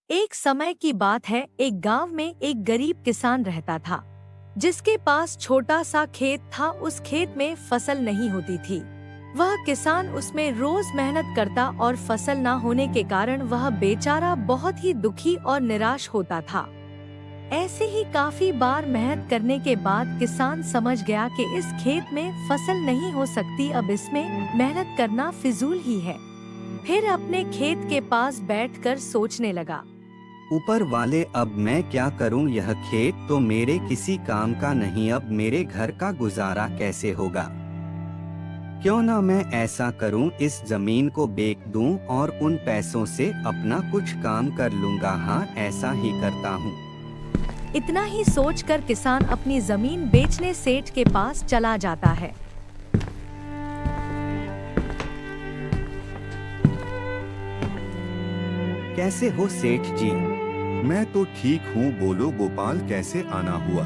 एक समय की बात है, एक गांव में एक गरीब किसान रहता था, जिसके पास छोटा सा खेत था। उस खेत में फसल नहीं होती थी। वह किसान उसमें रोज मेहनत करता और फसल न होने के कारण वह बेचारा बहुत ही दुखी और निराश होता था। ऐसे ही काफी बार मेहनत करने के बाद किसान समझ गया कि इस खेत में फसल नहीं हो सकती, अब इसमें मेहनत करना फिजूल ही है। फिर अपने खेत के पास बैठकर सोचने लगा, ऊपर वाले, अब मैं क्या करूं? यह खेत तो मेरे किसी काम का नहीं, अब मेरे घर का गुजारा कैसे होगा? क्यों ना मैं ऐसा करूं, इस जमीन को बेच दूं और उन पैसों से अपना कुछ काम कर लूंगा। हाँ, ऐसा ही करता हूं। इतना ही सोचकर किसान अपनी जमीन बेचने सेठ के पास चला जाता है। कैसे हो सेठ जी? मैं तो ठीक हूँ, बोलो गोपाल, कैसे आना हुआ?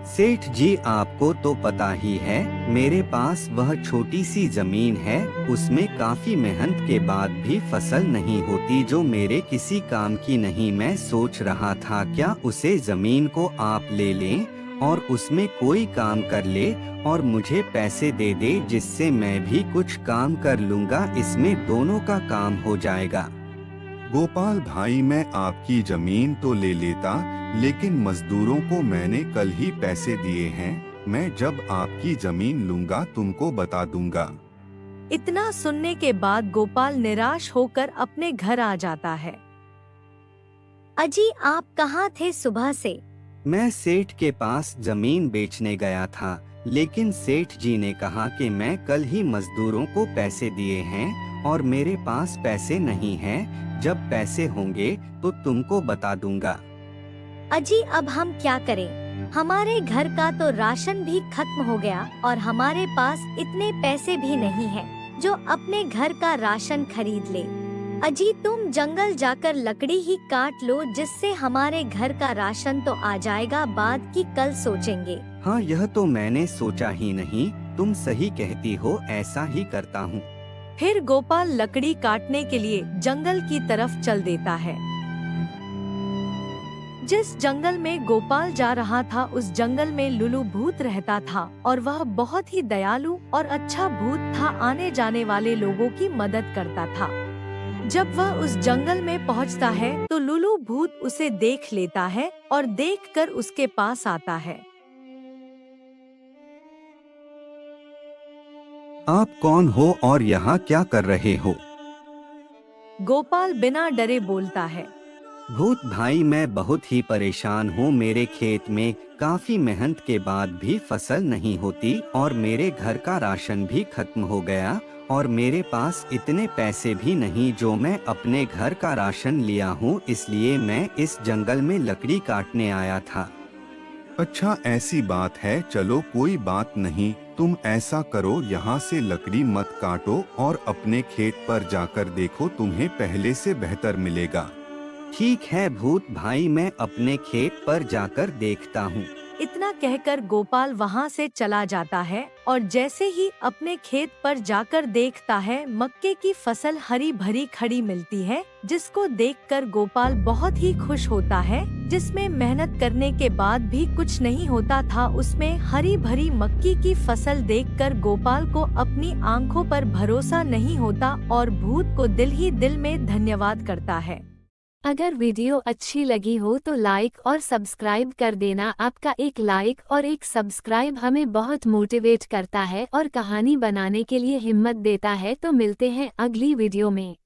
सेठ जी, आपको तो पता ही है, मेरे पास वह छोटी सी जमीन है, उसमें काफी मेहनत के बाद भी फसल नहीं होती, जो मेरे किसी काम की नहीं। मैं सोच रहा था क्या उसे जमीन को आप ले लें और उसमें कोई काम कर ले और मुझे पैसे दे दे, जिससे मैं भी कुछ काम कर लूंगा, इसमें दोनों का काम हो जाएगा। गोपाल भाई, मैं आपकी जमीन तो ले लेता, लेकिन मजदूरों को मैंने कल ही पैसे दिए हैं। मैं जब आपकी जमीन लूंगा तुमको बता दूंगा। इतना सुनने के बाद गोपाल निराश होकर अपने घर आ जाता है। अजी, आप कहाँ थे सुबह से? मैं सेठ के पास जमीन बेचने गया था, लेकिन सेठ जी ने कहा कि मैं कल ही मजदूरों को पैसे दिए हैं और मेरे पास पैसे नहीं हैं। जब पैसे होंगे तो तुमको बता दूंगा। अजी, अब हम क्या करें? हमारे घर का तो राशन भी खत्म हो गया और हमारे पास इतने पैसे भी नहीं हैं जो अपने घर का राशन खरीद ले। अजी, तुम जंगल जाकर लकड़ी ही काट लो, जिससे हमारे घर का राशन तो आ जाएगा, बाद की कल सोचेंगे। हाँ, यह तो मैंने सोचा ही नहीं, तुम सही कहती हो, ऐसा ही करता हूँ। फिर गोपाल लकड़ी काटने के लिए जंगल की तरफ चल देता है। जिस जंगल में गोपाल जा रहा था, उस जंगल में लुलू भूत रहता था और वह बहुत ही दयालु और अच्छा भूत था। आने जाने वाले लोगों की मदद करता था। जब वह उस जंगल में पहुंचता है तो लुलू भूत उसे देख लेता है और देखकर उसके पास आता है। आप कौन हो और यहाँ क्या कर रहे हो? गोपाल बिना डरे बोलता है, भूत भाई, मैं बहुत ही परेशान हूँ। मेरे खेत में काफी मेहनत के बाद भी फसल नहीं होती और मेरे घर का राशन भी खत्म हो गया और मेरे पास इतने पैसे भी नहीं जो मैं अपने घर का राशन लिया हूँ, इसलिए मैं इस जंगल में लकड़ी काटने आया था। अच्छा, ऐसी बात है, चलो कोई बात नहीं, तुम ऐसा करो, यहाँ से लकड़ी मत काटो और अपने खेत पर जाकर देखो, तुम्हें पहले से बेहतर मिलेगा। ठीक है भूत भाई, मैं अपने खेत पर जाकर देखता हूँ। इतना कहकर गोपाल वहाँ से चला जाता है और जैसे ही अपने खेत पर जाकर देखता है, मक्के की फसल हरी भरी खड़ी मिलती है, जिसको देखकर गोपाल बहुत ही खुश होता है। जिसमें मेहनत करने के बाद भी कुछ नहीं होता था, उसमें हरी भरी मक्की की फसल देखकर गोपाल को अपनी आंखों पर भरोसा नहीं होता और भूत को दिल ही दिल में धन्यवाद करता है। अगर वीडियो अच्छी लगी हो तो लाइक और सब्सक्राइब कर देना। आपका एक लाइक और एक सब्सक्राइब हमें बहुत मोटिवेट करता है और कहानी बनाने के लिए हिम्मत देता है। तो मिलते हैं अगली वीडियो में।